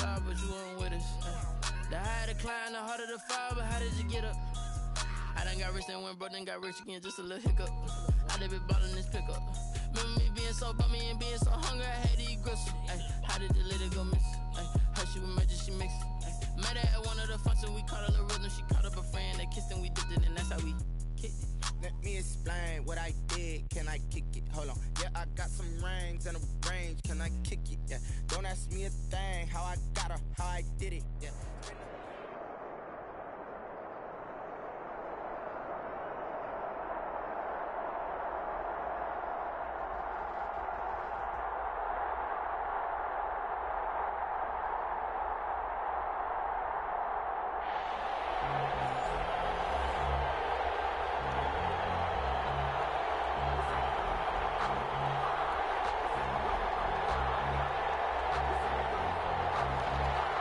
side, but you weren't with us. The higher the climb, the harder the fall, but how did you get up? I done got rich and went broke, then got rich again, just a little hiccup. I done been ballin' this pickup. Remember me being so bummy and being so hungry, I had to eat gristle. How did the lady go miss? Her she was magic, she mixed. Met her at one of the functions, we caught a little rhythm. She caught up a friend, they kissed and we dipped it, and that's how we kicked it. Let me explain what I did. Can I kick it? Hold on. Yeah, I got some rings and a range. Can I kick it? Yeah. Don't ask me a thing. How I got her, how I did it. Yeah.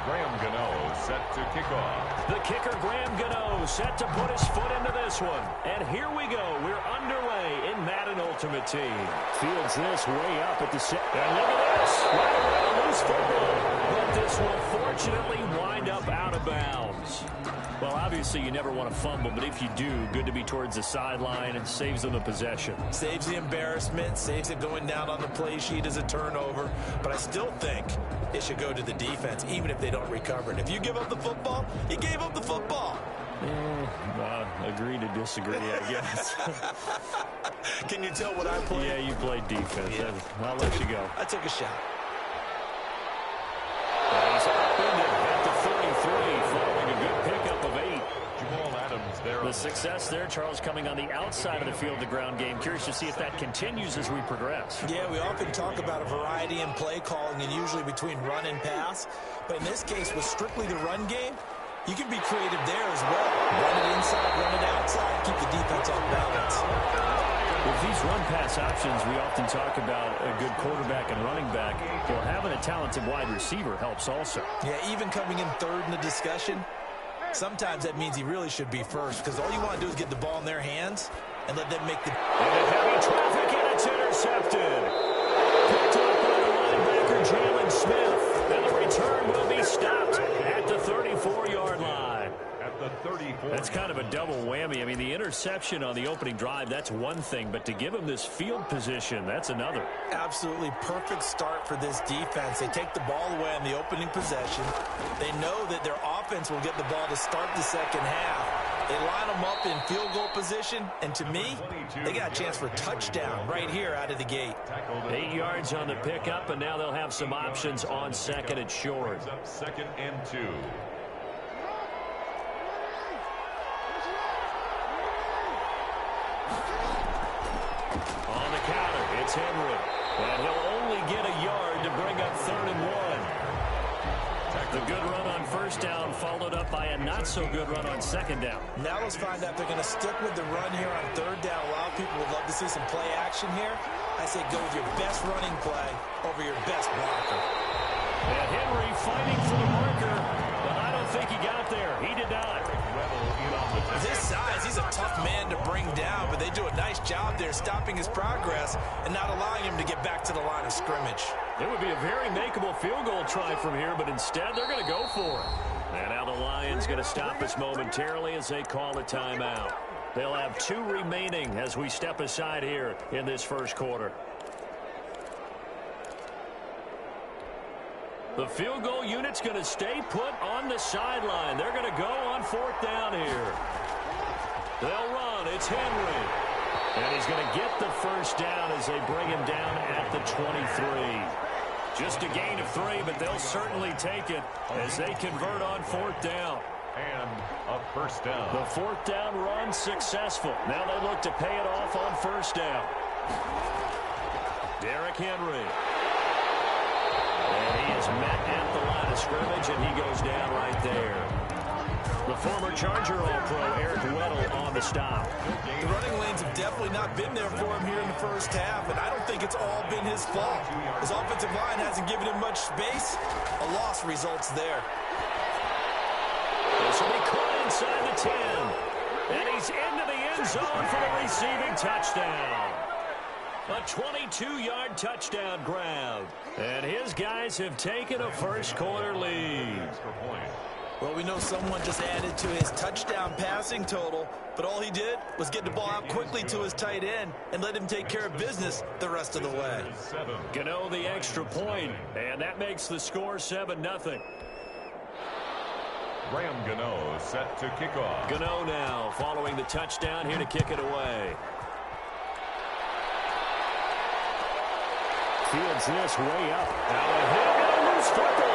Graham Gano set to kick off. The kicker, Graham Gano, set to put his foot into this one. And here we go. We're underway in Madden Ultimate Team. Fields this way up at the set. And look at this. Right away, a loose football. But this will fortunately wind up out of bounds. Well, obviously, you never want to fumble, but if you do, good to be towards the sideline and saves them the possession. Saves the embarrassment, saves it going down on the play sheet as a turnover. But I still think it should go to the defense, even if they don't recover it. If you give up the football, you gave up the football. Agree to disagree, I guess. Can you tell what I played? Yeah, you played defense. Yeah. I'll let you go. I took a shot. He's upended at the 33 following a good pickup of 8. Jamal Adams there. The success there, Charles, coming on the outside of the field, the ground game. Curious to see if that continues as we progress. Yeah, we often talk about a variety in play calling and usually between run and pass. But in this case, with strictly the run game, you can be creative there as well. Run it inside, run it outside, keep the defense off balance. With these run-pass options, we often talk about a good quarterback and running back. Well, having a talented wide receiver helps also. Yeah, even coming in third in the discussion, sometimes that means he really should be first because all you want to do is get the ball in their hands and let them make the... And heavy traffic, and it's intercepted. Picked up by the linebacker, Jalen Smith. And the return will be stopped at the 34-yard line. At the 34. That's kind of a double whammy. I mean, the interception on the opening drive, that's one thing. But to give him this field position, that's another. Absolutely perfect start for this defense. They take the ball away on the opening possession. They know that their offense will get the ball to start the second half. They line them up in field goal position, and to me, they got a chance for a touchdown right here out of the gate. 8 yards on the pickup, and now they'll have some options on second and short. Second and 2. On the counter, it's Henry. And he'll only get a yard to bring up 3rd and 1. The good run on first down followed up by a not-so-good run on second down. Now let's find out if they're going to stick with the run here on third down. A lot of people would love to see some play action here. I say go with your best running play over your best blocker. And Henry fighting for the marker, but I don't think he got there. He did not. With his size, he's a tough man to bring down, but they do a nice job there stopping his progress and not allowing him to get back to the line of scrimmage. It would be a very makeable field goal try from here, but instead they're going to go for it. And now the Lions going to stop us momentarily as they call a timeout. They'll have 2 remaining as we step aside here in this first quarter. The field goal unit's going to stay put on the sideline. They're going to go on 4th down here. They'll run. It's Henry. And he's going to get the first down as they bring him down at the 23. Just a gain of 3, but they'll certainly take it as they convert on 4th down. And a first down. The 4th down run successful. Now they look to pay it off on 1st down. Derrick Henry. And he is met at the line of scrimmage, and he goes down right there. The former Charger All-Pro Eric Weddle on the stop. The running lanes have definitely not been there for him here in the first half, and I don't think it's all been his fault. His offensive line hasn't given him much space. A loss results there. This will be caught inside the 10. And he's into the end zone for the receiving touchdown. A 22-yard touchdown grab. And his guys have taken a first-quarter lead. Well, we know someone just added to his touchdown passing total, but all he did was get the ball out quickly to his tight end and let him take care of business the rest of the way. Gano the extra point, and that makes the score 7-0. Graham Gano set to kick off. Gano now following the touchdown here to kick it away. Fields this way up. Now loose football.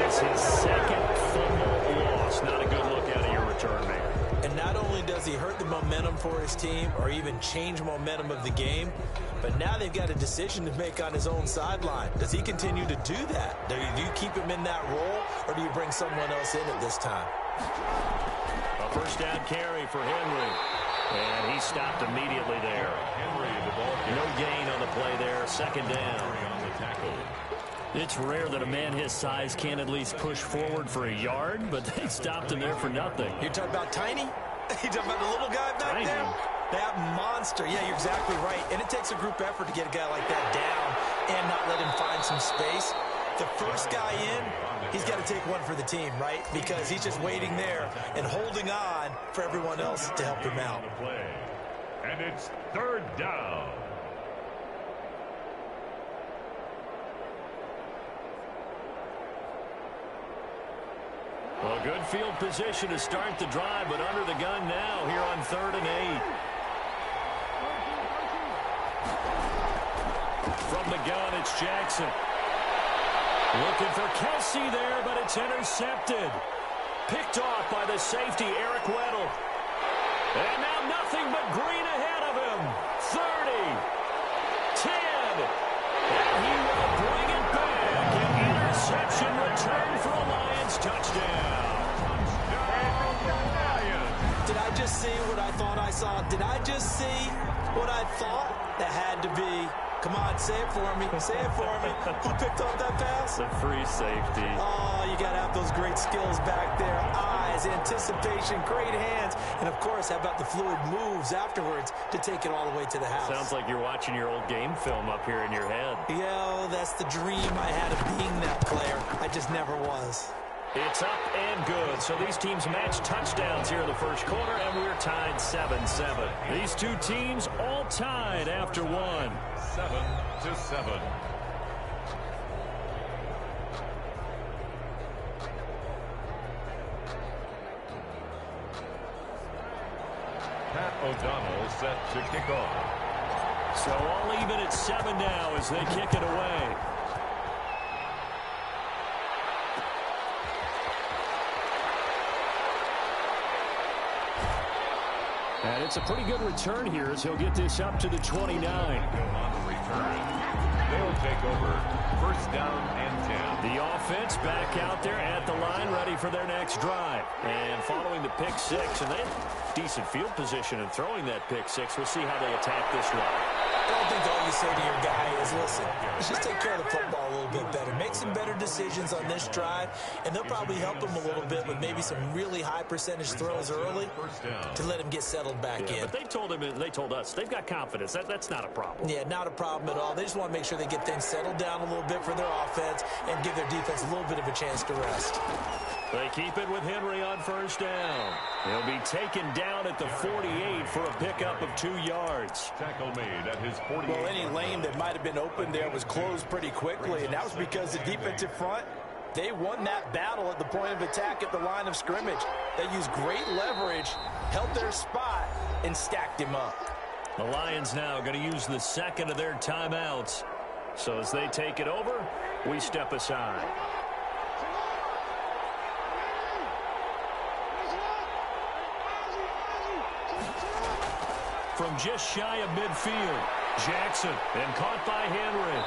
It's his second fumble loss. Not a good look out of your return man. And not only does he hurt the momentum for his team or even change momentum of the game, but now they've got a decision to make on his own sideline. Does he continue to do that? Do you keep him in that role, or do you bring someone else in at this time? A first down carry for Henry. And he stopped immediately there. No gain on the play there. Second down. It's rare that a man his size can't at least push forward for a yard, but they stopped him there for nothing. You're talking about Tiny? You're talking about the little guy back there? That monster. Yeah, you're exactly right. And it takes a group effort to get a guy like that down and not let him find some space. The first guy in, he's got to take one for the team, right? Because he's just waiting there and holding on for everyone else to help him out. And it's third down. Well, good field position to start the drive, but under the gun now here on 3rd and 8. From the gun, it's Jackson. Looking for Kelsey there, but it's intercepted. Picked off by the safety, Eric Weddle. And now nothing but green ahead of him. 30, 10, and he will bring it back. An interception return for a Lions touchdown. Did I just see what I thought I saw? Did I just see what I thought? That had to be. Come on, say it for me. Say it for me. Who picked up that pass? The free safety. Oh, you got to have those great skills back there. Eyes, anticipation, great hands. And, of course, how about the fluid moves afterwards to take it all the way to the house? Sounds like you're watching your old game film up here in your head. Yo, that's the dream I had of being that player. I just never was. It's up and good. So these teams match touchdowns here in the first quarter, and we're tied 7-7. These two teams all tied after one. 7-7. Pat O'Donnell set to kick off. So all even at 7 now as they kick it away. And it's a pretty good return here as he'll get this up to the 29. On the return, they'll take over. First down and 10. The offense back out there at the line, ready for their next drive. And following the pick six, and they have decent field position in throwing that pick six. We'll see how they attack this one. I don't think all you say to your guy is, listen, let's just take care of the football a little bit better. Make some better decisions on this drive, and they'll probably help him a little bit with maybe some really high percentage throws early to let him get settled back in. But they told us they've got confidence. That's not a problem. Yeah, not a problem at all. They just want to make sure they get things settled down a little bit for their offense and give their defense a little bit of a chance to rest. They keep it with Henry on first down. He'll be taken down at the 48 for a pickup of 2 yards. Tackle made at his 48. Well, any lane that might have been open there was closed pretty quickly, and that was because the defensive front, they won that battle at the point of attack at the line of scrimmage. They used great leverage, held their spot, and stacked him up. The Lions now going to use the second of their timeouts. So as they take it over, we step aside. From just shy of midfield, Jackson, and caught by Henry.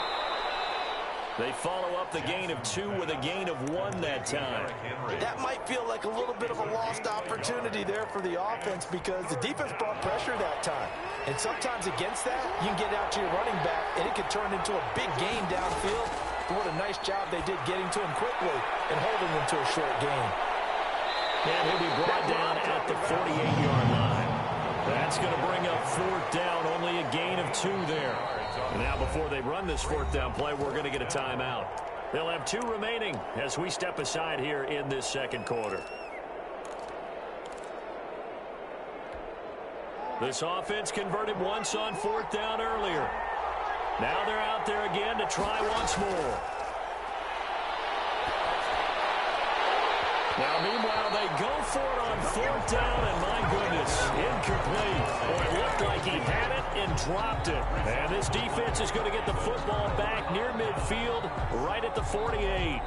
They follow up the gain of 2 with a gain of 1 that time. That might feel like a little bit of a lost opportunity there for the offense because the defense brought pressure that time. And sometimes against that, you can get out to your running back, and it could turn into a big gain downfield. But what a nice job they did getting to him quickly and holding him to a short gain. And he'll be brought down at the 48-yard line. That's going to bring up fourth down, only a gain of 2 there. And now before they run this fourth down play, we're going to get a timeout. They'll have 2 remaining as we step aside here in this second quarter. This offense converted once on fourth down earlier. Now they're out there again to try once more. Now, meanwhile, they go for it on fourth down, and my goodness, incomplete. Boy, it looked like he had it and dropped it. And this defense is going to get the football back near midfield, right at the 48.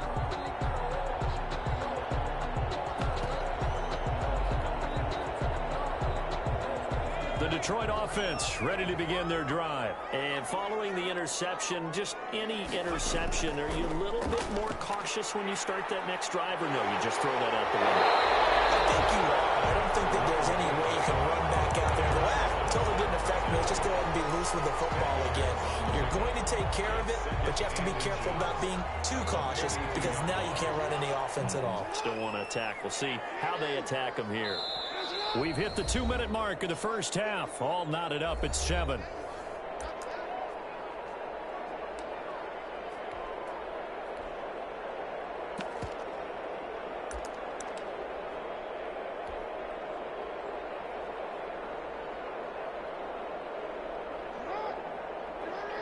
The Detroit offense ready to begin their drive. And following the interception, just any interception, are you a little bit more cautious when you start that next drive, or no, you just throw that out the window? I think you are. I don't think that there's any way you can run back out there and go, totally didn't affect me. Let's just go ahead and be loose with the football again. You're going to take care of it, but you have to be careful about being too cautious because now you can't run any offense at all. Still want to attack. We'll see how they attack them here. We've hit the 2-minute mark of the first half. All knotted up at 7.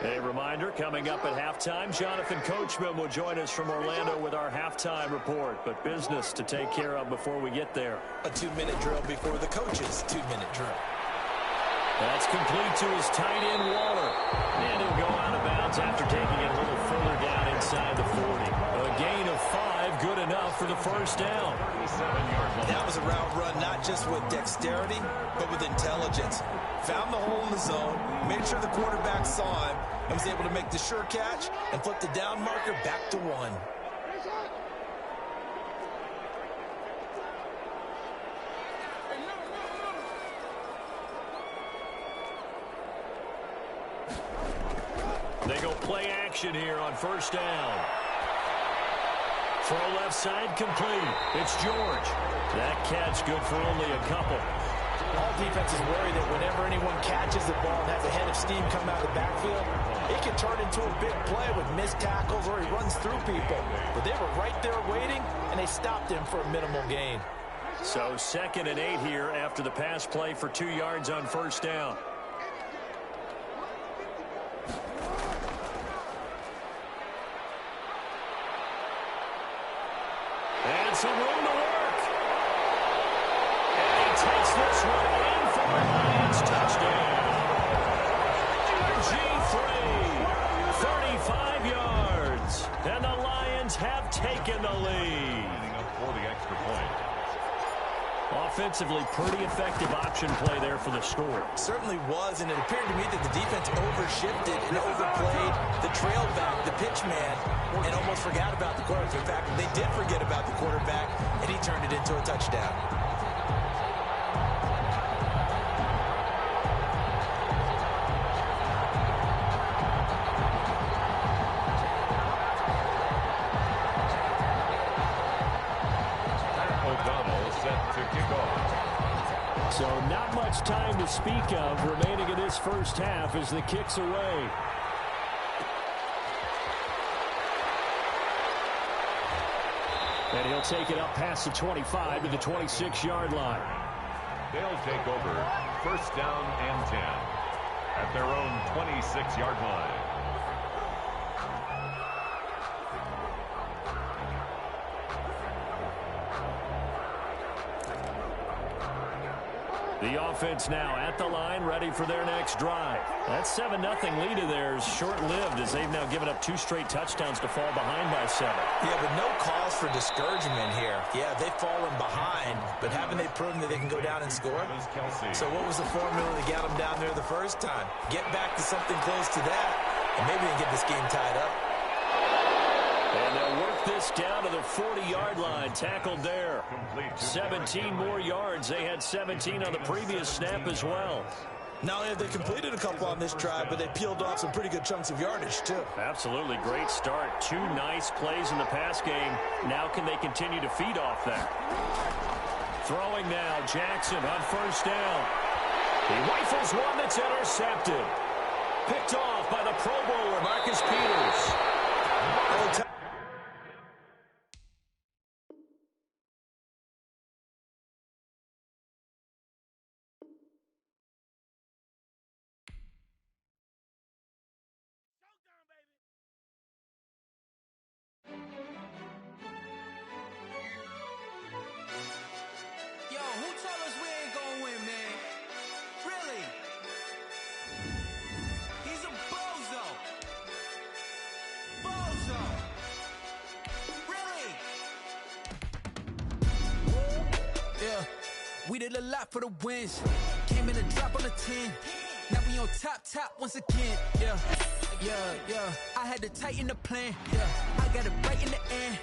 A reminder, coming up at halftime, Jonathan Coachman will join us from Orlando with our halftime report. But business to take care of before we get there. A 2-minute drill before the coach's 2-minute drill. That's complete to his tight end, Waller. And he'll go out of bounds after taking it a little further down inside the 40. A gain of 5, good enough for the first down. That was a route run not just with dexterity, but with intelligence. Found the hole in the zone, made sure the quarterback saw him, and was able to make the sure catch and flip the down marker back to 1. They go play action here on first down. Throw left side complete. It's George. That catch good for only a couple. All defenses worry that whenever anyone catches the ball and has a head of steam come out of the backfield, it can turn into a big play with missed tackles or he runs through people. But they were right there waiting, and they stopped him for a minimal gain. So 2nd and 8 here after the pass play for 2 yards on first down. And some room to work. And he takes this one in for the Lions touchdown. RG3, 35 yards. And the Lions have taken the lead. For the extra point. Offensively, pretty effective option play there for the score. Certainly was, and it appeared to me that the defense overshifted and overplayed the trail back, the pitch man, and almost forgot about the quarterback. In fact, they did forget about the quarterback, and he turned it into a touchdown. So not much time to speak of remaining in this first half as the kick's away. And he'll take it up past the 25 to the 26-yard line. They'll take over first down and 10 at their own 26-yard line. The offense now at the line, ready for their next drive. That 7-0 lead of theirs short-lived as they've now given up 2 straight touchdowns to fall behind by 7. Yeah, but no cause for discouragement here. Yeah, they've fallen behind, but haven't they proven that they can go down and score? So what was the formula that got them down there the first time? Get back to something close to that, and maybe they can get this game tied up. And they'll work this down to the 40-yard line. Tackled there. 17 more yards. They had 17 on the previous snap as well. Not only have they completed a couple on this drive, but they peeled off some pretty good chunks of yardage, too. Absolutely. Great start. 2 nice plays in the pass game. Now can they continue to feed off that? Throwing now. Jackson on first down. He rifles one that's intercepted. Picked off by the Pro Bowler, Marcus Peters. Yo, who told us we ain't gonna win, man? Really? He's a bozo. Bozo. Really? Yeah, we did a lot for the wins. Came in a drop on the 10. Now we on top once again. Yeah. I had to tighten the plan. Yeah, I got it right in the end.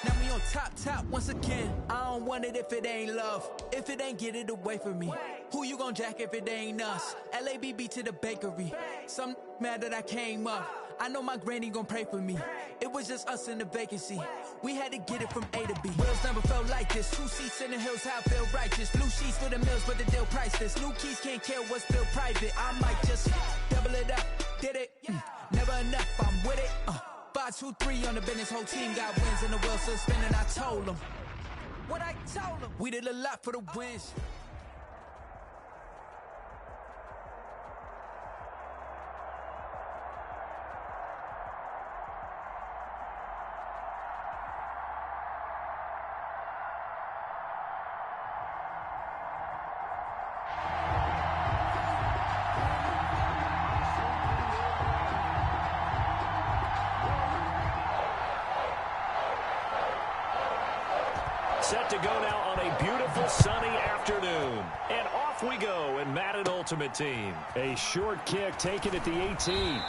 Now we on top once again. I don't want it if it ain't love. If it ain't, get it away from me. Who you gon' jack if it ain't us? LABB to the bakery. Some mad that I came up. I know my granny gon' pray for me. It was just us in the vacancy. We had to get it from A to B. Wheels never felt like this. 2 seats in the hills, how I feel righteous. Blue sheets for the mills, but the deal priceless. New keys can't care what's still private. I might just double it up. Did it? Never enough, I'm with it. 5, 2, 3 on the business. Whole team got wins and the wheels still spinning. I told them what I told them. We did a lot for the wins. Set to go now on a beautiful sunny afternoon. And off we go in Madden Ultimate Team. A short kick taken at the 18.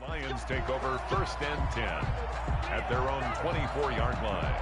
Lions take over 1st and 10 at their own 24-yard line.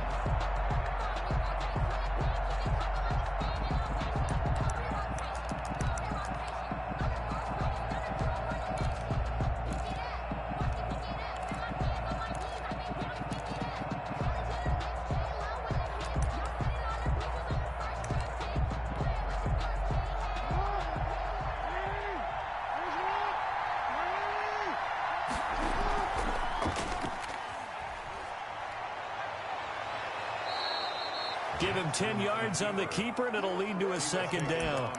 Give him 10 yards on the keeper, and it'll lead to a 2nd down.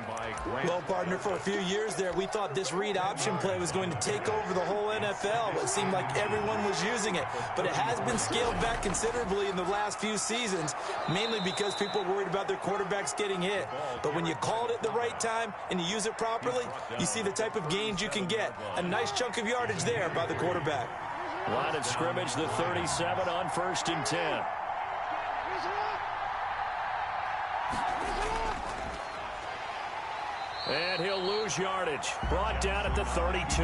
Well, partner, for a few years there, we thought this read option play was going to take over the whole NFL. It seemed like everyone was using it, but it has been scaled back considerably in the last few seasons, mainly because people are worried about their quarterbacks getting hit. But when you call it at the right time and you use it properly, you see the type of gains you can get. A nice chunk of yardage there by the quarterback. Line of scrimmage, the 37 on 1st and 10. And he'll lose yardage. Brought down at the 32.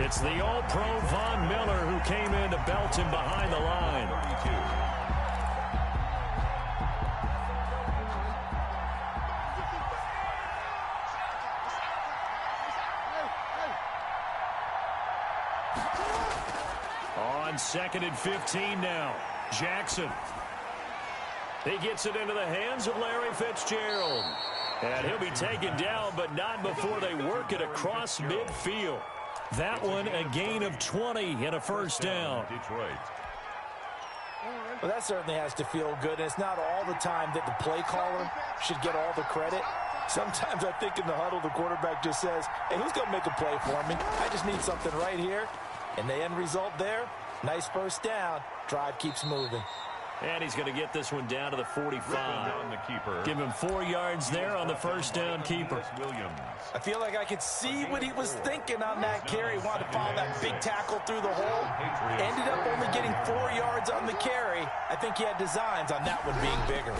It's the All-Pro Von Miller who came in to belt him behind the line. On 2nd and 15 now. Jackson. He gets it into the hands of Larry Fitzgerald. And he'll be taken down, but not before they work it across midfield. That one, a gain of 20 and a 1st down. Detroit. Well, that certainly has to feel good. And it's not all the time that the play caller should get all the credit. Sometimes I think in the huddle, the quarterback just says, hey, who's going to make a play for me? I just need something right here. And the end result there, nice 1st down. Drive keeps moving. And he's going to get this one down to the 45. Give him 4 yards there on the first down keeper. I feel like I could see what he was thinking on that carry. He wanted to follow that big tackle through the hole. Ended up only getting 4 yards on the carry. I think he had designs on that one being bigger.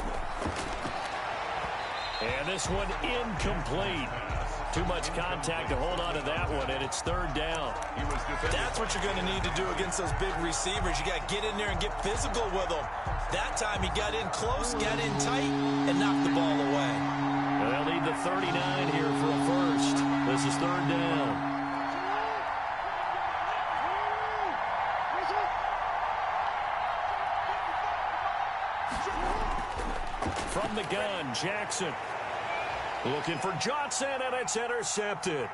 And this one incomplete. Too much contact to hold on to that one, and it's third down. That's what you're going to need to do against those big receivers. You got to get in there and get physical with them. That time he got in close, got in tight, and knocked the ball away. They'll need the 39 here for a first. This is third down. From the gun, Jackson. Looking for Johnson, and it's intercepted.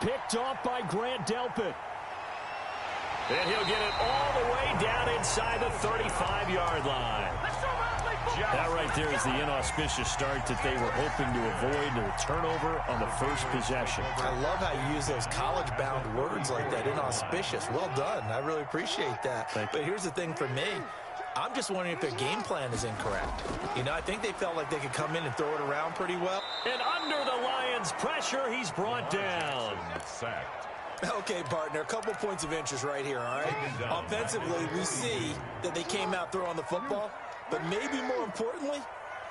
Picked off by Grant Delpit. And he'll get it all the way down inside the 35-yard line. That right there is the inauspicious start that they were hoping to avoid, a turnover on the first possession. I love how you use those college-bound words like that, inauspicious. Well done. I really appreciate that. But here's the thing for me. I'm just wondering if their game plan is incorrect. You know, I think they felt like they could come in and throw it around pretty well. And under the Lions' pressure, he's brought down. Okay, partner, a couple points of interest right here, all right? Offensively, we see that they came out throwing the football, but maybe more importantly,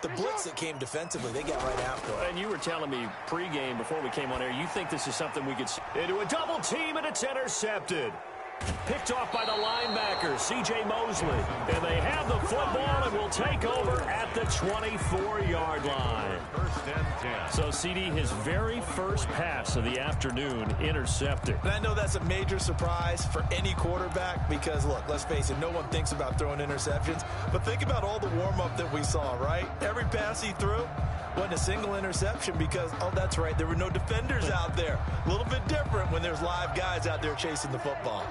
the blitz that came defensively, they got right after it. And you were telling me pregame before we came on air, you think this is something we could see into a double team, and it's intercepted. Picked off by the linebacker, C.J. Mosley. And they have the football and will take over at the 24-yard line. First and 10. So, C.D., his very first pass of the afternoon intercepted. And I know that's a major surprise for any quarterback because, look, let's face it, no one thinks about throwing interceptions. But think about all the warm-up that we saw, right? Every pass he threw wasn't a single interception because, oh, that's right, there were no defenders out there. A little bit different when there's live guys out there chasing the football.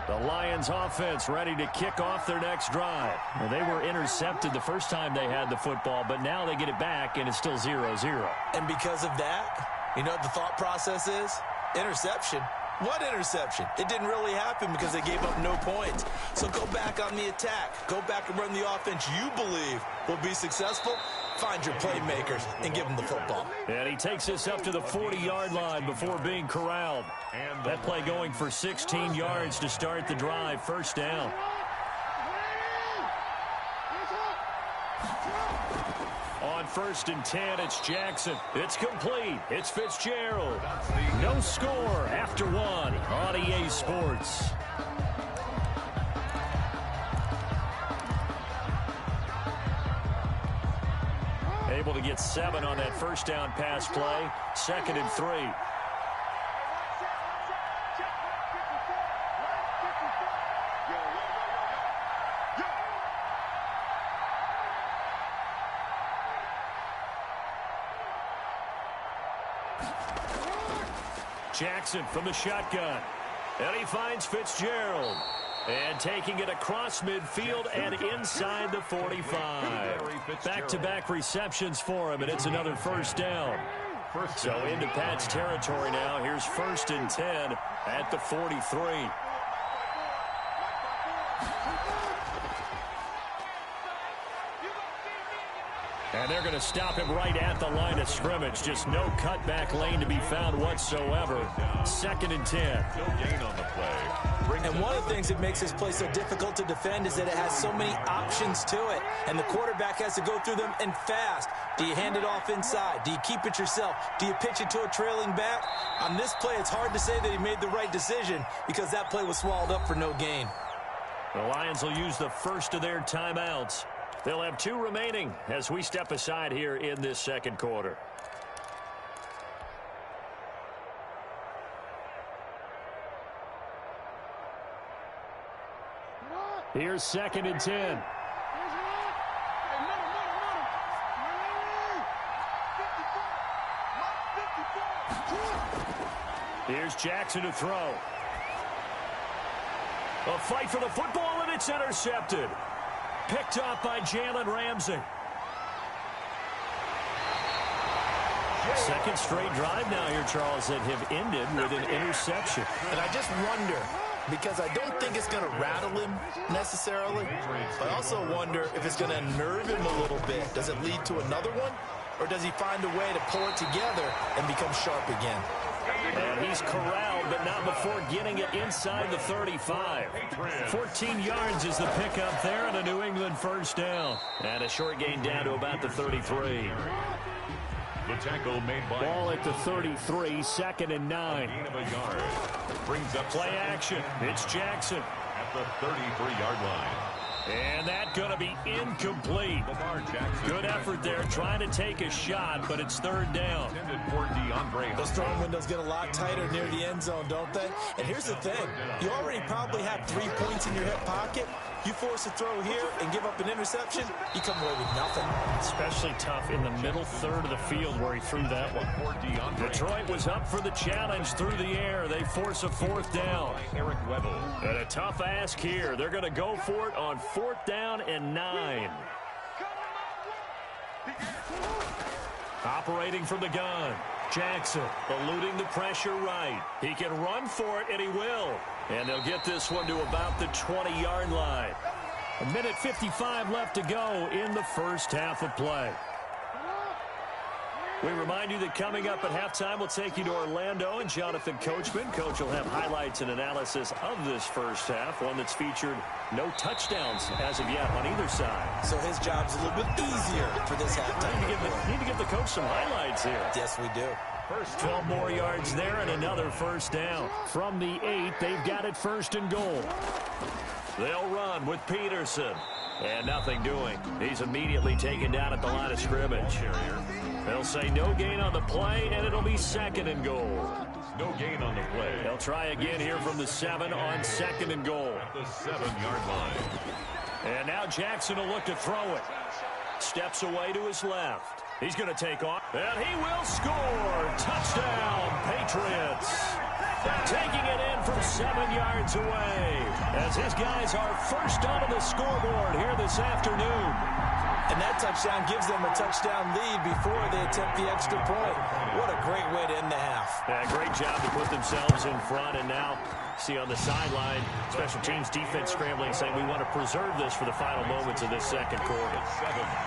The Lions offense ready to kick off their next drive. Well, they were intercepted the first time they had the football, but now they get it back, and it's still 0-0. And because of that, you know what the thought process is? Interception. What interception? It didn't really happen because they gave up no points. So go back on the attack. Go back and run the offense you believe will be successful. Find your playmakers and give them the football. And he takes this up to the 40-yard line before being corralled. That play going for 16 yards to start the drive. First down. On first and 10, it's Jackson. It's complete. It's Fitzgerald. No score after one on EA Sports. Able to get 7 on that first down pass play. 2nd and 3. Jackson from the shotgun. And he finds Fitzgerald. And taking it across midfield and inside the 45. Back-to-back receptions for him, and it's another first down. So into Pat's territory now. Here's 1st and 10 at the 43. And they're going to stop him right at the line of scrimmage. Just no cutback lane to be found whatsoever. 2nd and 10. And one of the things that makes this play so difficult to defend is that it has so many options to it. And the quarterback has to go through them and fast. Do you hand it off inside? Do you keep it yourself? Do you pitch it to a trailing back? On this play, it's hard to say that he made the right decision because that play was swallowed up for no gain. The Lions will use the first of their timeouts. They'll have 2 remaining as we step aside here in this second quarter. Here's 2nd and 10. Here's Jackson to throw. A fight for the football, and it's intercepted. Picked off by Jalen Ramsey. Second straight drive now here, Charles, that have ended with an interception. And I just wonder, because I don't think it's going to rattle him necessarily. But I also wonder if it's going to nerve him a little bit. Does it lead to another one? Or does he find a way to pull it together and become sharp again? And he's corralled, but not before getting it inside the 35. 14 yards is the pickup there, and a New England first down. And a short gain down to about the 33. The tackle made by ball at the 33, 2nd and 9. Gain of a yard. Brings up play action. It's Jackson at the 33-yard line. And that going to be incomplete. Good effort there, trying to take a shot, but it's 3rd down. Those throwing windows get a lot tighter near the end zone, don't they? And here's the thing. You already probably have 3 points in your hip pocket. You force a throw here and give up an interception, you come away with nothing. Especially tough in the middle third of the field where he threw that one. Detroit was up for the challenge through the air. They force a 4th down. And a tough ask here. They're going to go for it on 4th down and 9. Operating from the gun. Jackson eluding the pressure right. He can run for it, and he will. And they'll get this one to about the 20-yard line. 1:55 left to go in the first half of play. We remind you that coming up at halftime, we'll take you to Orlando and Jonathan Coachman. Coach will have highlights and analysis of this first half, one that's featured no touchdowns as of yet on either side. So his job's a little bit easier for this halftime. Need to give the coach some highlights here. Yes, we do. 12 more yards there and another first down. From the 8, they've got it 1st and goal. They'll run with Peterson. And nothing doing. He's immediately taken down at the line of scrimmage. They'll say no gain on the play, and it'll be 2nd and goal. No gain on the play. They'll try again here from the 7 on 2nd and goal. At the 7-yard line. And now Jackson will look to throw it. Steps away to his left. He's going to take off, and he will score. Touchdown, Patriots. Taking it in from 7 yards away as his guys are first onto the scoreboard here this afternoon. And that touchdown gives them a touchdown lead before they attempt the extra point. What a great way to end the half. Yeah, great job to put themselves in front. And now, see on the sideline, special teams defense scrambling, saying we want to preserve this for the final moments of this second quarter.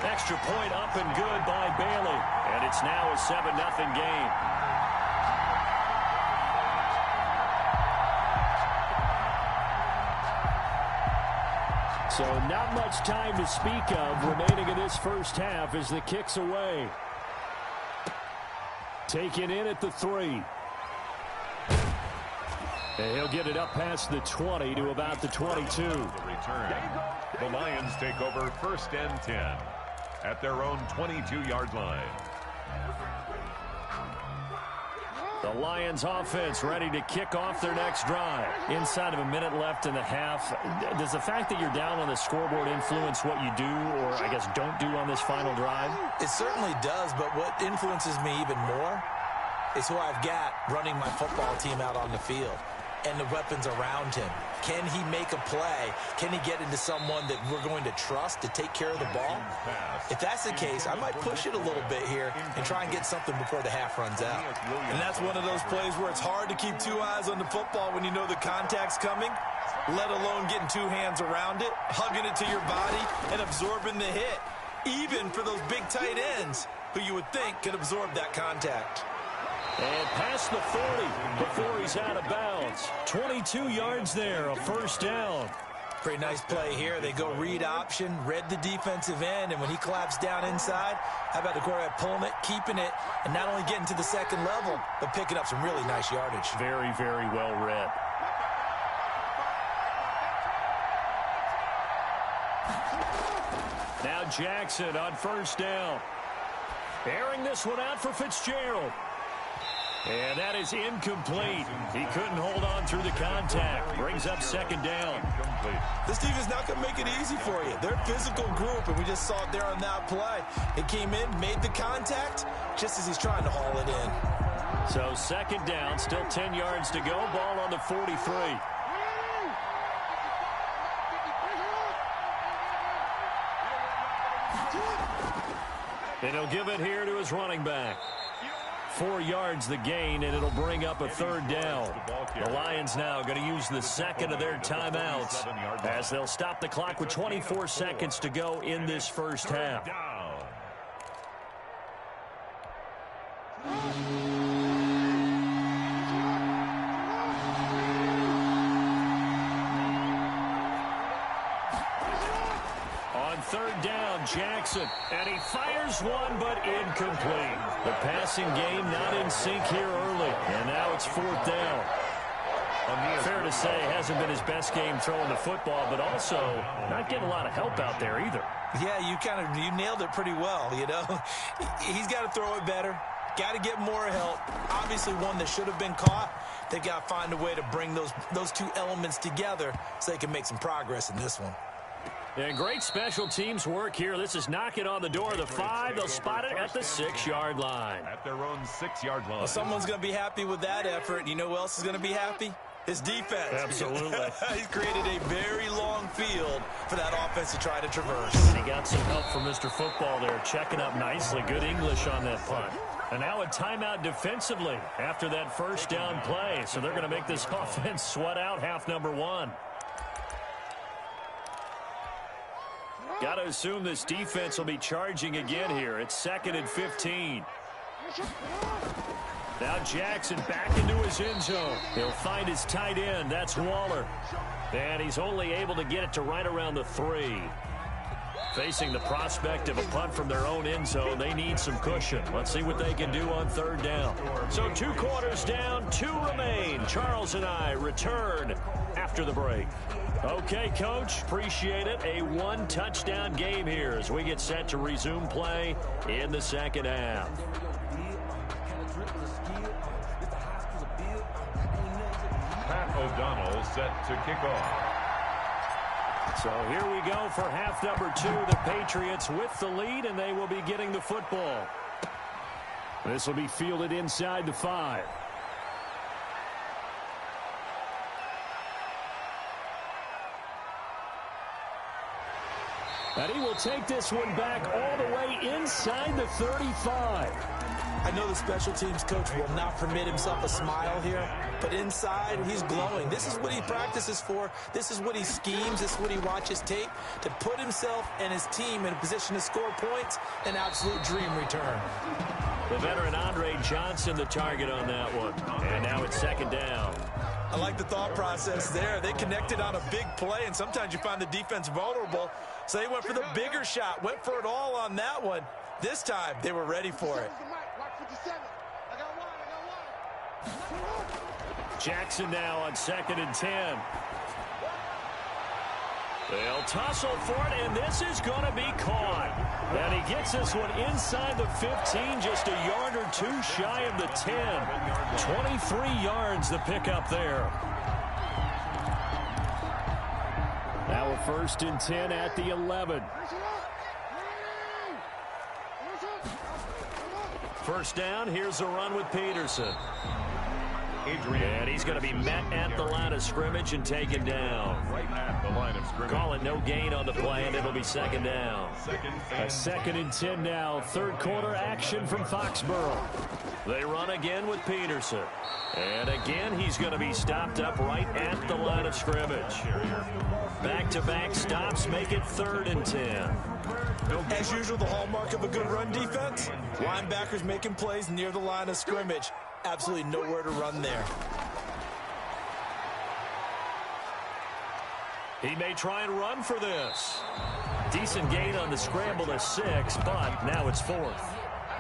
Extra point up and good by Bailey. And it's now a 7-0 game. So not much time to speak of remaining in this first half as the kick's away. Taken in at the 3. And he'll get it up past the 20 to about the 22. Return. The Lions take over 1st and 10 at their own 22-yard line. The Lions offense ready to kick off their next drive. Inside of a minute left in the half, does the fact that you're down on the scoreboard influence what you do or, I guess, don't do on this final drive? It certainly does, but what influences me even more is who I've got running my football team out on the field and the weapons around him. Can he make a play? Can he get into someone that we're going to trust to take care of the ball? If that's the case, I might push it a little bit here and try and get something before the half runs out. And that's one of those plays where it's hard to keep 2 eyes on the football when you know the contact's coming, let alone getting 2 hands around it, hugging it to your body, and absorbing the hit, even for those big tight ends who you would think could absorb that contact. And past the 40 before he's out of bounds. 22 yards there, a first down. Pretty nice play here. They go read option, read the defensive end, and when he claps down inside, how about the quarterback pulling it, keeping it, and not only getting to the second level, but picking up some really nice yardage. Very, very well read. Now Jackson on first down. Airing this one out for Fitzgerald. And that is incomplete. He couldn't hold on through the contact. Brings up 2nd down. This defense not going to make it easy for you. They're a physical group, and we just saw it there on that play. It came in, made the contact, just as he's trying to haul it in. So 2nd down, still 10 yards to go. Ball on the 43. And he'll give it here to his running back. 4 yards the gain, and it'll bring up a third down. The Lions now going to use the second of their timeouts as they'll stop the clock with 24 seconds to go in this first half. On third down, Jackson, and he fires one, but incomplete. The passing game not in sync here early, and now it's fourth down. Fair to say, hasn't been his best game throwing the football, but also not getting a lot of help out there either. Yeah, you nailed it pretty well, you know. He's got to throw it better. Got to get more help. Obviously one that should have been caught. They've got to find a way to bring those two elements together so they can make some progress in this one. And great special teams work here. This is knocking on the door of the 5. They'll spot it at the 6-yard line. At their own 6-yard line. Well, someone's going to be happy with that effort. You know who else is going to be happy? His defense. Absolutely. He's created a very long field for that offense to try to traverse. And he got some help from Mr. Football there, checking up nicely. Good English on that punt. And now a timeout defensively after that first down play. So they're going to make this offense sweat out half number 1. Got to assume this defense will be charging again here. It's 2nd and 15. Now Jackson back into his end zone. He'll find his tight end. That's Waller. And he's only able to get it to right around the 3. Facing the prospect of a punt from their own end zone, they need some cushion. Let's see what they can do on third down. So 2 quarters down, 2 remain. Charles and I return after the break. Okay, Coach, appreciate it. A 1-touchdown game here as we get set to resume play in the second half. Pat O'Donnell set to kick off. So here we go for half number 2. The Patriots with the lead, and they will be getting the football. This will be fielded inside the 5. And he will take this one back all the way inside the 35. I know the special teams coach will not permit himself a smile here, but inside, he's glowing. This is what he practices for. This is what he schemes. This is what he watches tape to put himself and his team in a position to score points. An absolute dream return. The veteran Andre Johnson, the target on that one. And now it's 2nd down. I like the thought process there. They connected on a big play, and sometimes you find the defense vulnerable. So they went for the bigger shot, went for it all on that one. This time, they were ready for it. Jackson now on 2nd and 10. They'll tussle for it, and this is going to be caught. And he gets this one inside the 15, just a yard or 2 shy of the 10. 23 yards the pickup there. Now a 1st and 10 at the 11. First down, here's a run with Peterson. And he's going to be met at the line of scrimmage and taken down. Right at the line of scrimmage. Call it no gain on the play, and it'll be 2nd down. A 2nd and 10 now. 3rd quarter action from Foxborough. They run again with Peterson. And again, he's going to be stopped up right at the line of scrimmage. Back-to-back stops make it 3rd and 10. As usual, the hallmark of a good run defense, linebackers making plays near the line of scrimmage. Absolutely nowhere to run there. He may try and run for this. Decent gain on the scramble to 6, but now it's 4th.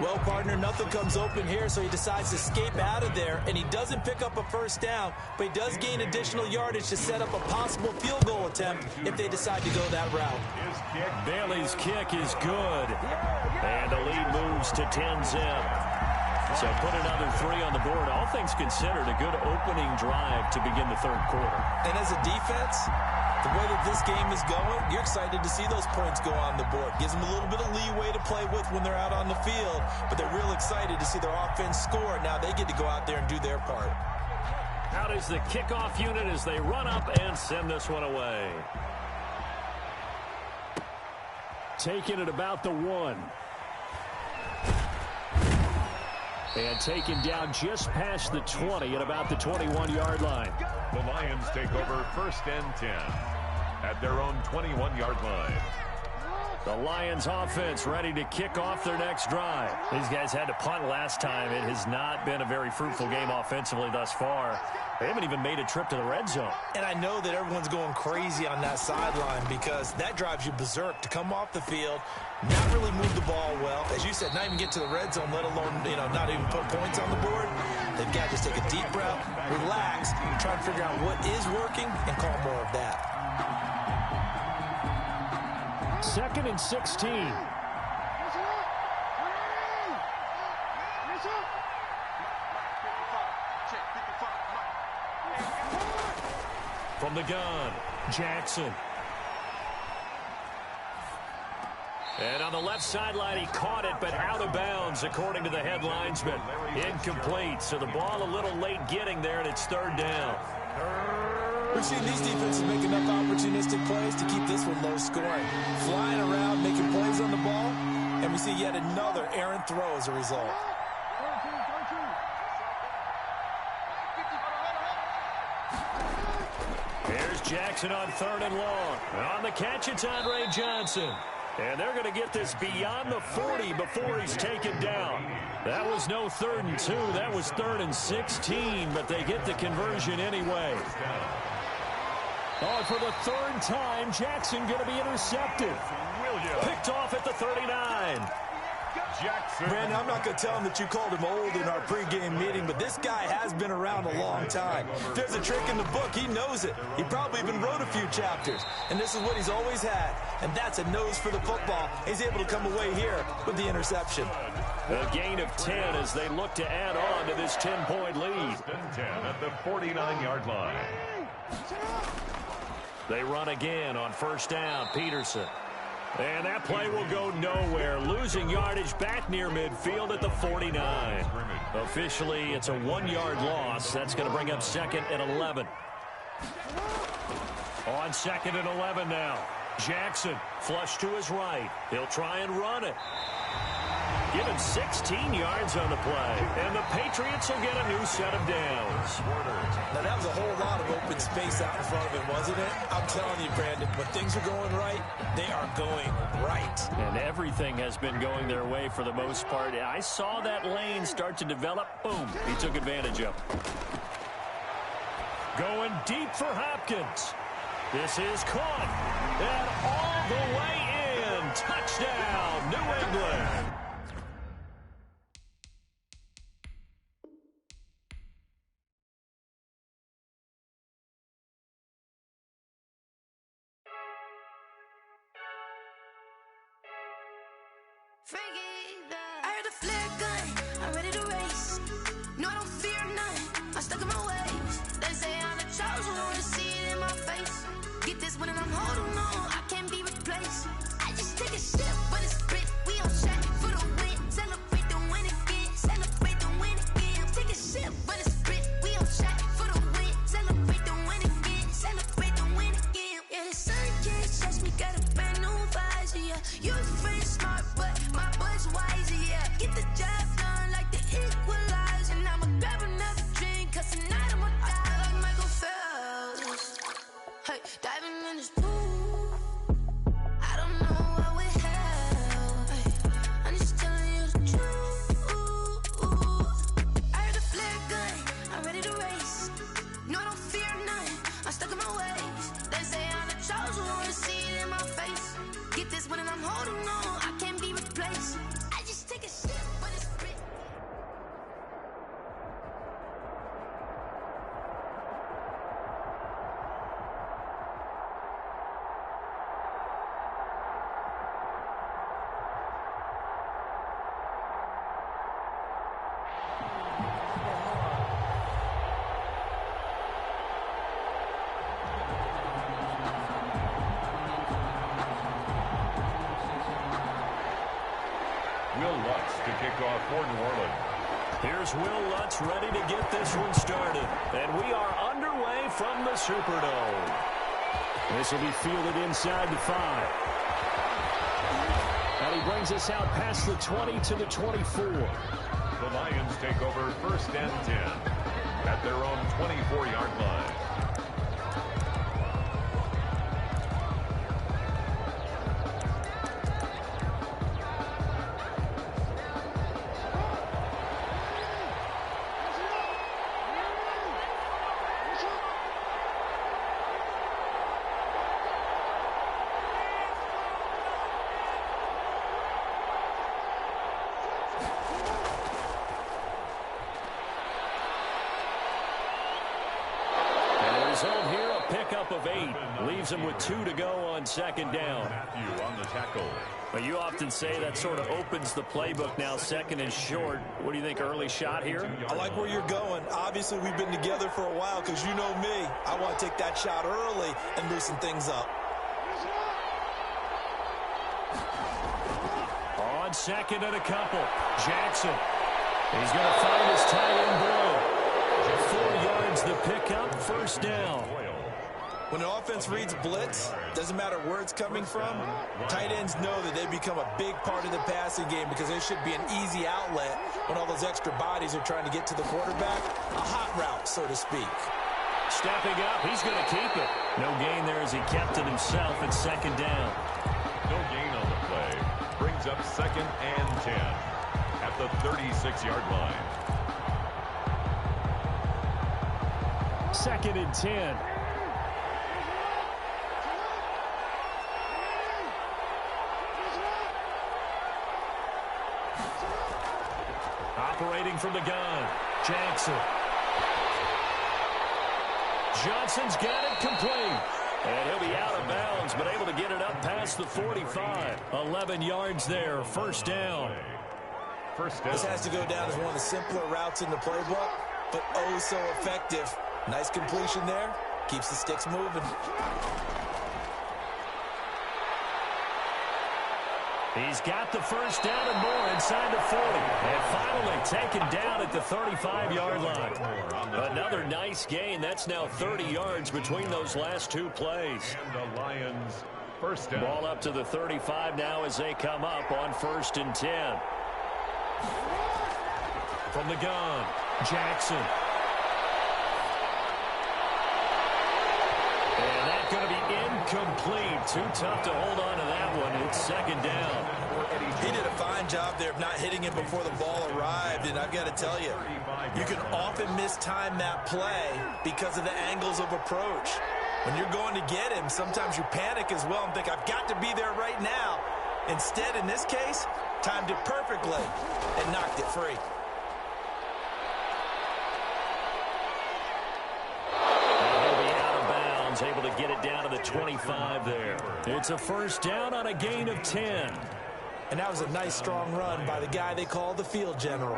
Well, partner, nothing comes open here, so he decides to escape out of there, and he doesn't pick up a first down, but he does gain additional yardage to set up a possible field goal attempt if they decide to go that route. Bailey's kick is good, and the lead moves to 10-zip. So put another 3 on the board. All things considered, a good opening drive to begin the 3rd quarter. And as a defense, the way that this game is going, you're excited to see those points go on the board. Gives them a little bit of leeway to play with when they're out on the field, but they're real excited to see their offense score. Now they get to go out there and do their part. Out is the kickoff unit as they run up and send this one away. Taking it about the 1. And taken down just past the 20 at about the 21-yard line. The Lions take over 1st and 10 at their own 21-yard line. The Lions offense ready to kick off their next drive. These guys had to punt last time. It has not been a very fruitful game offensively thus far. They haven't even made a trip to the red zone. And I know that everyone's going crazy on that sideline because that drives you berserk to come off the field, not really move the ball well. As you said, not even get to the red zone, let alone, not even put points on the board. They've got to just take a deep breath, relax, try and figure out what is working and call more of that. 2nd and 16. From the gun, Jackson. And on the left sideline, he caught it, but out of bounds, according to the head linesman. Incomplete, so the ball a little late getting there, and it's 3rd down. We've seen these defenses make enough opportunistic plays to keep this one low scoring. Flying around, making plays on the ball, and we see yet another errant throw as a result. Here's Jackson on 3rd and long. On the catch, it's Andre Johnson. And they're going to get this beyond the 40 before he's taken down. That was no 3rd and 2. That was 3rd and 16, but they get the conversion anyway. Oh, for the 3rd time, Jackson going to be intercepted. Picked off at the 39. Jackson. Brandon, I'm not going to tell him that you called him old in our pregame meeting, but this guy has been around a long time. If there's a trick in the book, he knows it. He probably even wrote a few chapters, and this is what he's always had, and that's a nose for the football. He's able to come away here with the interception. A gain of 10 as they look to add on to this 10-point lead. 10 at the 49-yard line. They run again on 1st down, Peterson. And that play will go nowhere. Losing yardage back near midfield at the 49. Officially, it's a 1-yard loss. That's going to bring up 2nd and 11. On 2nd and 11 now. Jackson, flush to his right. He'll try and run it. Given 16 yards on the play. And the Patriots will get a new set of downs. Now, that was a whole lot of open space out in front of him, wasn't it? I'm telling you, Brandon, when things are going right, they are going right. And everything has been going their way for the most part. I saw that lane start to develop. Boom. He took advantage of it. Going deep for Hopkins. This is caught. And all the way in. Touchdown, New England. I heard a flare gun, I'm ready to race. No, I don't fear none, I'm stuck in my ways. They say I'm the chosen one, see it in my face. Get this one and I'm holding on, I can't be replaced. I just take a sip, but it's split. We on shot for the win, celebrate the win again, celebrate the win again. Take a sip, but it's split. We on shot for the win, celebrate the win again, celebrate the win again. Yeah, the sun can't touch me, got a brand new visor, yeah. You're friend smart, but my boy's wiser, yeah. Get the job done like the equalizer. And I'ma grab another drink, cause tonight I'ma die like Michael Phelps. Hey, diving in this pool, I don't know what we have. Hey, I'm just telling you the truth. I heard a flare gun, I'm ready to race. No, I don't fear none, I'm stuck in my ways. They say I'm the chosen one, see it in my face. Get this one and I'm holding on, I can't be replaced. I just take a sip, but it's split. Will Lutz to kick off for New Orleans. Here's Will Lutz ready to get this one started. And we are underway from the Superdome. This will be fielded inside the 5. And he brings us out past the 20 to the 24. The Lions take over 1st and 10 at their own 24-yard line. Result here, a pickup of 8. Leaves him with 2 to go on 2nd down. Matthew on the tackle. But you often say that sort of opens the playbook now, 2nd and short. What do you think, early shot here? I like where you're going. Obviously, we've been together for a while because you know me. I want to take that shot early and loosen things up. On 2nd and a couple, Jackson. He's going to find his tight end Boyle. 4 yards the pickup, 1st down. When an offense reads blitz, doesn't matter where it's coming from, tight ends know that they become a big part of the passing game because there should be an easy outlet when all those extra bodies are trying to get to the quarterback. A hot route, so to speak. Stepping up, he's going to keep it. No gain there as he kept it himself at 2nd down. No gain on the play. Brings up 2nd and 10 at the 36-yard line. 2nd and 10. Operating from the gun, Jackson. Johnson's got it complete. And he'll be out of bounds, but able to get it up past the 45. 11 yards there, 1st down. This has to go down as one of the simpler routes in the playbook, but oh so effective. Nice completion there. Keeps the sticks moving. He's got the 1st down and more inside the 40. And finally taken down at the 35-yard line. Another nice gain. That's now 30 yards between those last 2 plays. And the Lions 1st down. Ball up to the 35 now as they come up on 1st and 10. From the gun, Jackson. And that's going to be incomplete. Too tough to hold on to that one. It's 2nd down. He did a fine job there of not hitting him before the ball arrived, and I've got to tell you, you can often mistime that play because of the angles of approach. When you're going to get him, sometimes you panic as well and think, I've got to be there right now. Instead, in this case, timed it perfectly and knocked it free. Able to get it down to the 25 there. It's a 1st down on a gain of 10. And that was a nice strong run by the guy they call the field general.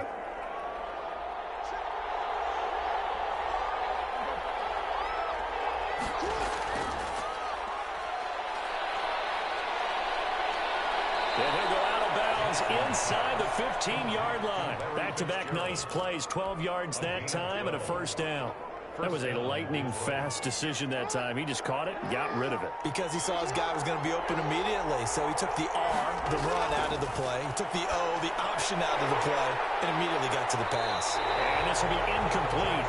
And he'll go out of bounds inside the 15-yard line. Back-to-back nice plays, 12 yards that time and a 1st down. That was a lightning-fast decision that time. He just caught it and got rid of it. Because he saw his guy was going to be open immediately. So he took the R, the run, out of the play. He took the O, the option, out of the play, and immediately got to the pass. And this will be incomplete.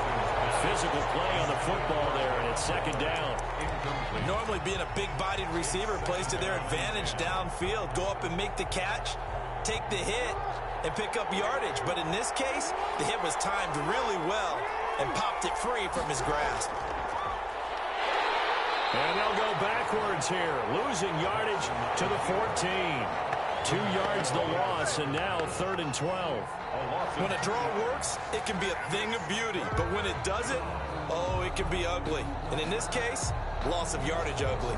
Physical play on the football there, and it's 2nd down. Normally being a big-bodied receiver plays to their advantage downfield. Go up and make the catch, take the hit, and pick up yardage. But in this case, the hit was timed really well and popped it free from his grasp. And they'll go backwards here, losing yardage to the 14. 2 yards the loss, and now 3rd and 12. When a draw works, it can be a thing of beauty. But when it doesn't, oh, it can be ugly. And in this case, loss of yardage ugly.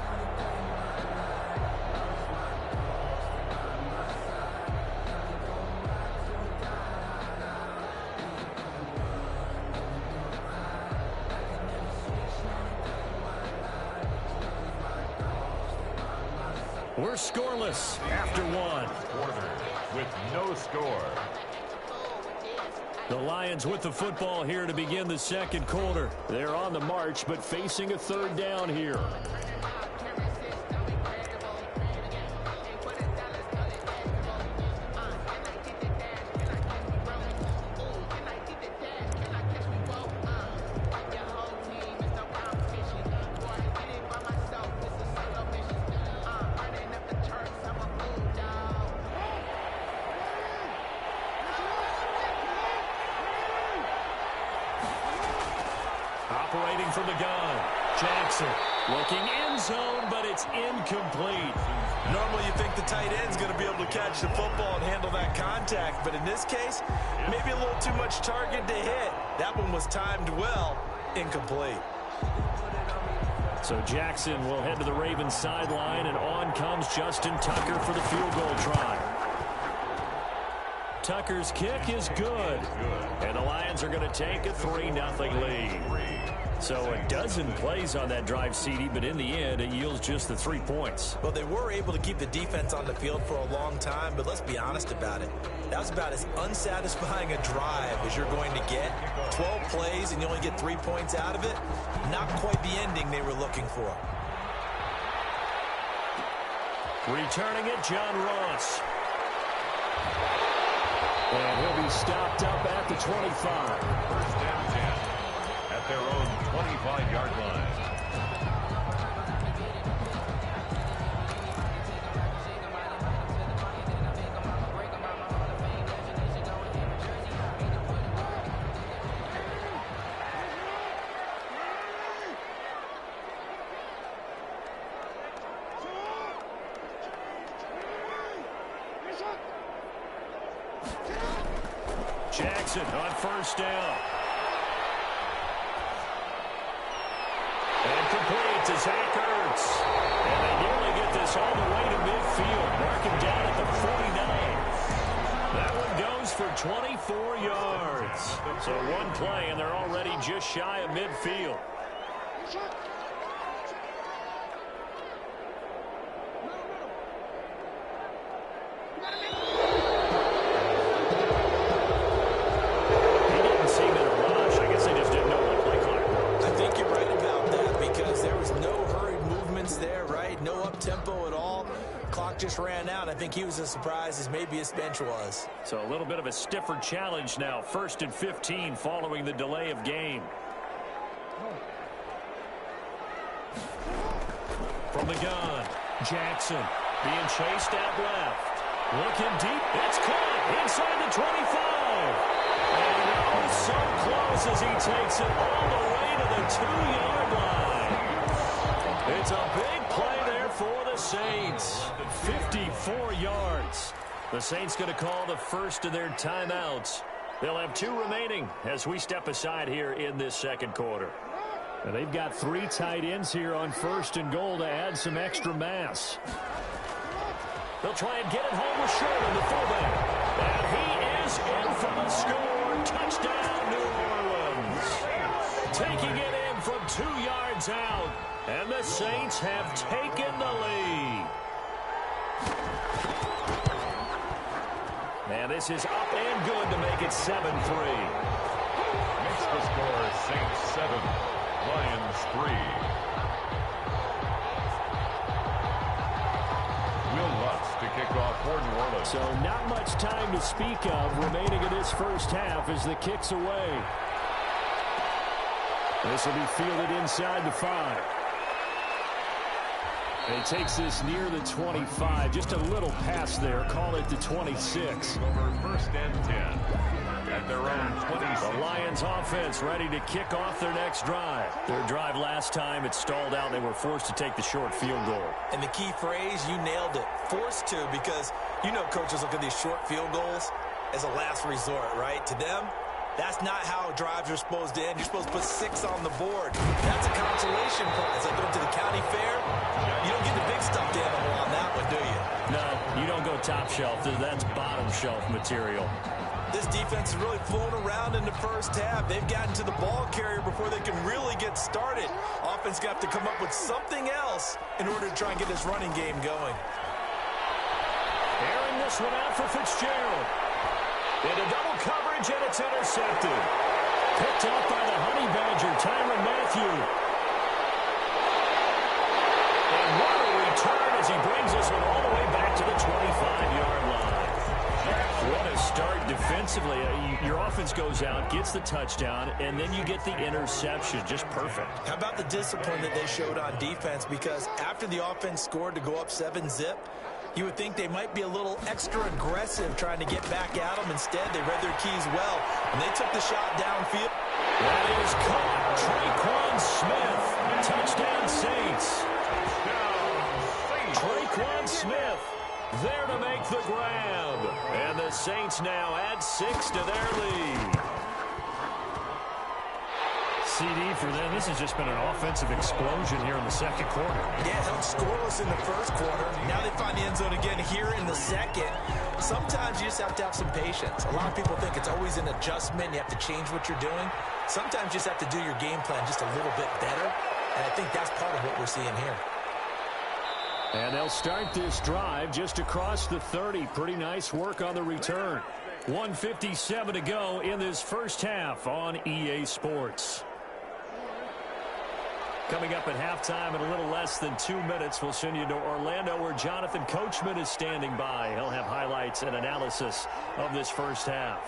We're scoreless after 1. Quarter with no score. The Lions with the football here to begin the 2nd quarter. They're on the march, but facing a 3rd down here. Operating from the gun. Jackson looking end zone, but it's incomplete. Normally you think the tight end's going to be able to catch the football and handle that contact, but in this case, maybe a little too much target to hit. That one was timed well, incomplete. So Jackson will head to the Ravens sideline, and on comes Justin Tucker for the field goal try. Tucker's kick is good, and the Lions are going to take a 3-0 lead. So a dozen plays on that drive, CD, but in the end, it yields just the 3 points. Well, they were able to keep the defense on the field for a long time, but let's be honest about it. That was about as unsatisfying a drive as you're going to get. 12 plays, and you only get 3 points out of it. Not quite the ending they were looking for. Returning it, John Ross. And he'll be stopped up at the 25. First and 10 at their own 25-yard line. Jackson on first down. And complete to Zach Ertz. And they nearly get this all the way to midfield. Mark him down at the 49. That one goes for 24 yards. So one play, and they're already just shy of midfield. Just ran out. I think he was as surprised as maybe his bench was. So a little bit of a stiffer challenge now. 1st and 15 following the delay of game. From the gun, Jackson being chased out left. Looking deep. It's caught inside the 25. And oh, so close as he takes it all the way to the 2-yard line. It's a big play there for the Saints. 54 yards. The Saints going to call the first of their timeouts. They'll have 2 remaining as we step aside here in this second quarter. And they've got 3 tight ends here on 1st and goal to add some extra mass. They'll try and get it home with Sherman, the fullback. And he is in for the score. Touchdown, New Orleans. Taking it in from 2 yards out. And the Saints have taken the lead. And this is up and good to make it 7-3. Makes the score Saints 7, Lions 3. Will Lutz to kick off for New Orleans. So not much time to speak of remaining in this first half as the kick's away. This will be fielded inside the 5. And he takes this near the 25. Just a little pass there. Call it the 26. Over 1st and 10 at their own 26. The Lions offense ready to kick off their next drive. Their drive last time, it stalled out. They were forced to take the short field goal. And the key phrase, you nailed it. Forced to, because you know coaches look at these short field goals as a last resort, right? To them, that's not how drives are supposed to end. You're supposed to put 6 on the board. That's a consolation prize. Like going to the county fair, you don't get the big stuffed animal on that one, do you? No, you don't go top shelf. That's bottom shelf material. This defense is really flown around in the first half. They've gotten to the ball carrier before they can really get started. Offense got to come up with something else in order to try and get this running game going. Airing this one out for Fitzgerald. Into double coverage, and it's intercepted. Picked up by the Honey Badger, Tyrann Mathieu. And what a return as he brings this one all the way back to the 25-yard line. What a start defensively. Your offense goes out, gets the touchdown, and then you get the interception. Just perfect. How about the discipline that they showed on defense? Because after the offense scored to go up 7-zip, you would think they might be a little extra aggressive trying to get back at them. Instead, they read their keys well, and they took the shot downfield. That is caught. Traquan Smith. Touchdown, Saints. Traquan Smith there to make the grab. And the Saints now add 6 to their lead. CD for them. This has just been an offensive explosion here in the second quarter. Yeah, held scoreless in the first quarter. Now they find the end zone again here in the second. Sometimes you just have to have some patience. A lot of people think it's always an adjustment. You have to change what you're doing. Sometimes you just have to do your game plan just a little bit better. And I think that's part of what we're seeing here. And they'll start this drive just across the 30. Pretty nice work on the return. 1:57 to go in this first half on EA Sports. Coming up at halftime in a little less than 2 minutes, we'll send you to Orlando where Jonathan Coachman is standing by. He'll have highlights and analysis of this first half.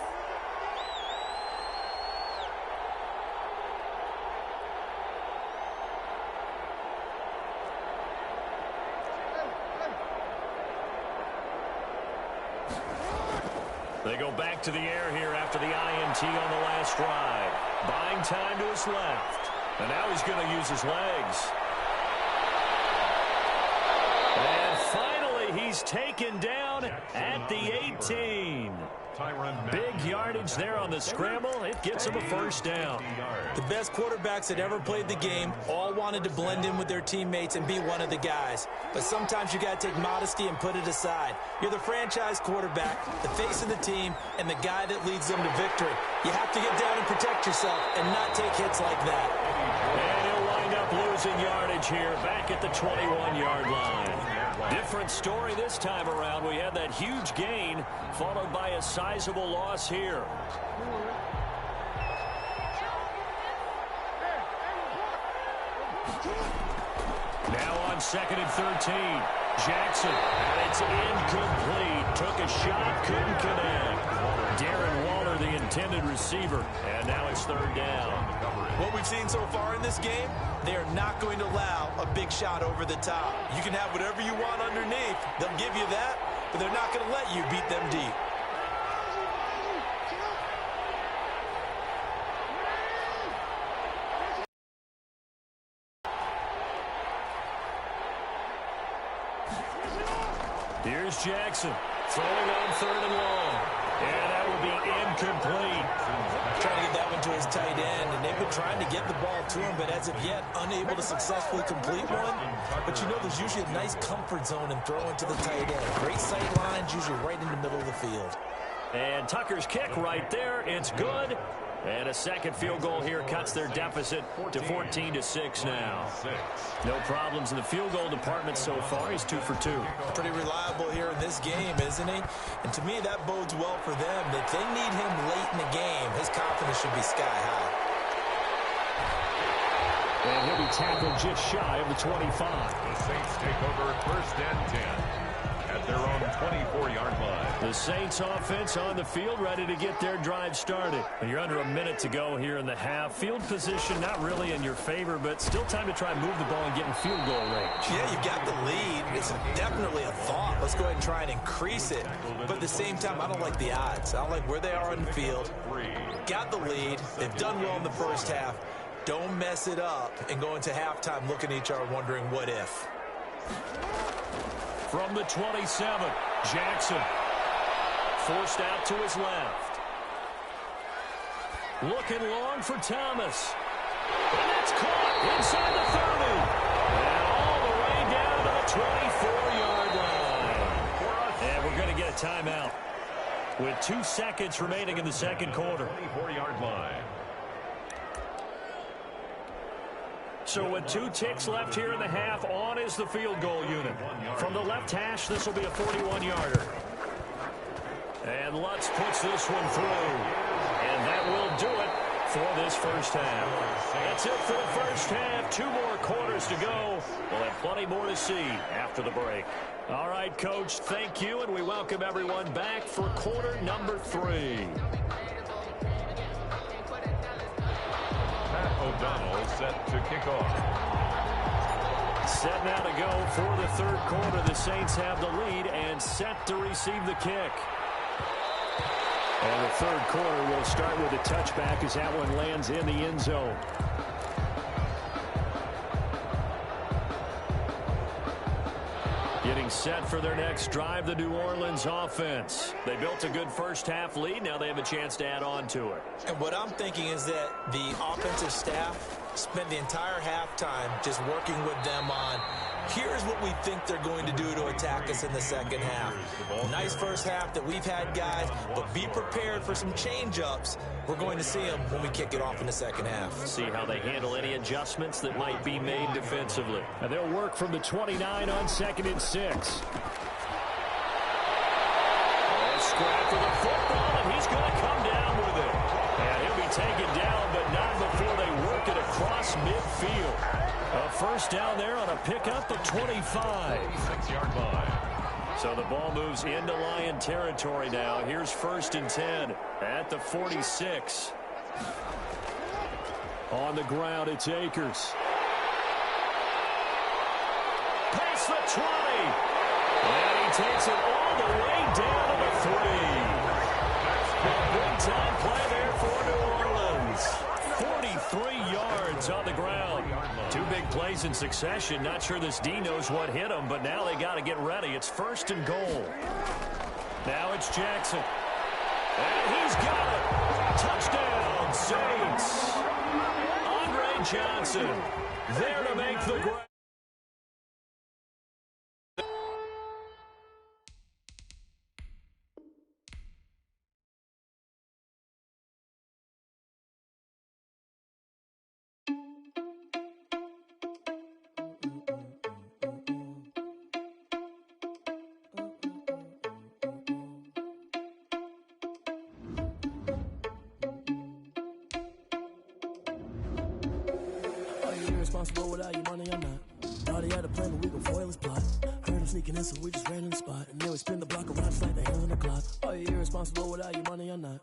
They go back to the air here after the INT on the last drive. Buying time to his left. And now he's going to use his legs. And finally, he's taken down at the 18. Big yardage there on the scramble. It gets him a first down. The best quarterbacks that ever played the game all wanted to blend in with their teammates and be one of the guys. But sometimes you got to take modesty and put it aside. You're the franchise quarterback, the face of the team, and the guy that leads them to victory. You have to get down and protect yourself and not take hits like that. And he'll wind up losing yardage here back at the 21-yard line. Different story this time around. We had that huge gain followed by a sizable loss here. Now on 2nd and 13. Jackson, and it's incomplete. Took a shot, couldn't connect. Darren Waller, the intended receiver, and now it's 3rd down. What we've seen so far in this game, they are not going to allow a big shot over the top. You can have whatever you want underneath. They'll give you that, but they're not going to let you beat them deep. Here's Jackson throwing on 3rd and long. And that will be incomplete. Trying to get that one to his tight end, and they've been trying to get the ball to him, but as of yet, unable to successfully complete one. But you know there's usually a nice comfort zone in throwing to the tight end. Great sight lines, usually right in the middle of the field. And Tucker's kick right there. It's good. And a second field goal here cuts their deficit to 14-6 now. No problems in the field goal department so far. He's 2 for 2. Pretty reliable here in this game, isn't he? And to me, that bodes well for them. If they need him late in the game, his confidence should be sky high. And he'll be tackled just shy of the 25. The Saints take over 1st and 10 at their own 24-yard line. The Saints offense on the field ready to get their drive started. You're under a minute to go here in the half. Field position not really in your favor, but still time to try and move the ball and get in field goal range. Yeah, you've got the lead. It's definitely a thought. Let's go ahead and try and increase it. But at the same time, I don't like the odds. I don't like where they are on the field. Got the lead. They've done well in the first half. Don't mess it up and go into halftime looking at each other wondering what if. From the 27, Jackson forced out to his left. Looking long for Thomas. And that's caught inside the 30. And all the way down to the 24-yard line. And we're going to get a timeout with 2 seconds remaining in the second quarter. 24-yard line. So with 2 ticks left here in the half, on is the field goal unit. From the left hash, this will be a 41-yarder. And Lutz puts this one through. And that will do it for this first half. That's it for the first half. 2 more quarters to go. We'll have plenty more to see after the break. All right, Coach, thank you, and we welcome everyone back for quarter number 3. Pat O'Donnell set to kick off. Set now to go for the third quarter. The Saints have the lead and set to receive the kick. And the third quarter will start with a touchback as that one lands in the end zone. Getting set for their next drive, the New Orleans offense. They built a good first-half lead. Now they have a chance to add on to it. And what I'm thinking is that the offensive staff spent the entire halftime just working with them on, here's what we think they're going to do to attack us in the second half. Nice first half that we've had, guys, but be prepared for some change-ups. We're going to see them when we kick it off in the second half. See how they handle any adjustments that might be made defensively. And they'll work from the 29 on 2nd and 6. Scrap for the football, and he's going to come down with it. And he'll be taken down, but not before they work it across midfield. A first down there on a pickup at 25. 6-yard line. So the ball moves into Lion territory now. Here's 1st and 10 at the 46. On the ground, it's Akers. Past the 20. And he takes it all the way down to the 3. Big time play there for New Orleans. 43 yards on the ground. 2 big plays in succession. Not sure this D knows what hit him, but now they got to get ready. It's 1st and goal. Now it's Jackson. And he's got it. Touchdown, Saints. Andre Johnson there to make the grab. Responsible without your money or not. Thought he had a plan, but we gon' foil his plot. Heard him sneaking in, so we just ran in the spot. And then we spin the block around just like the hands on the clock. Are you irresponsible without your money or not?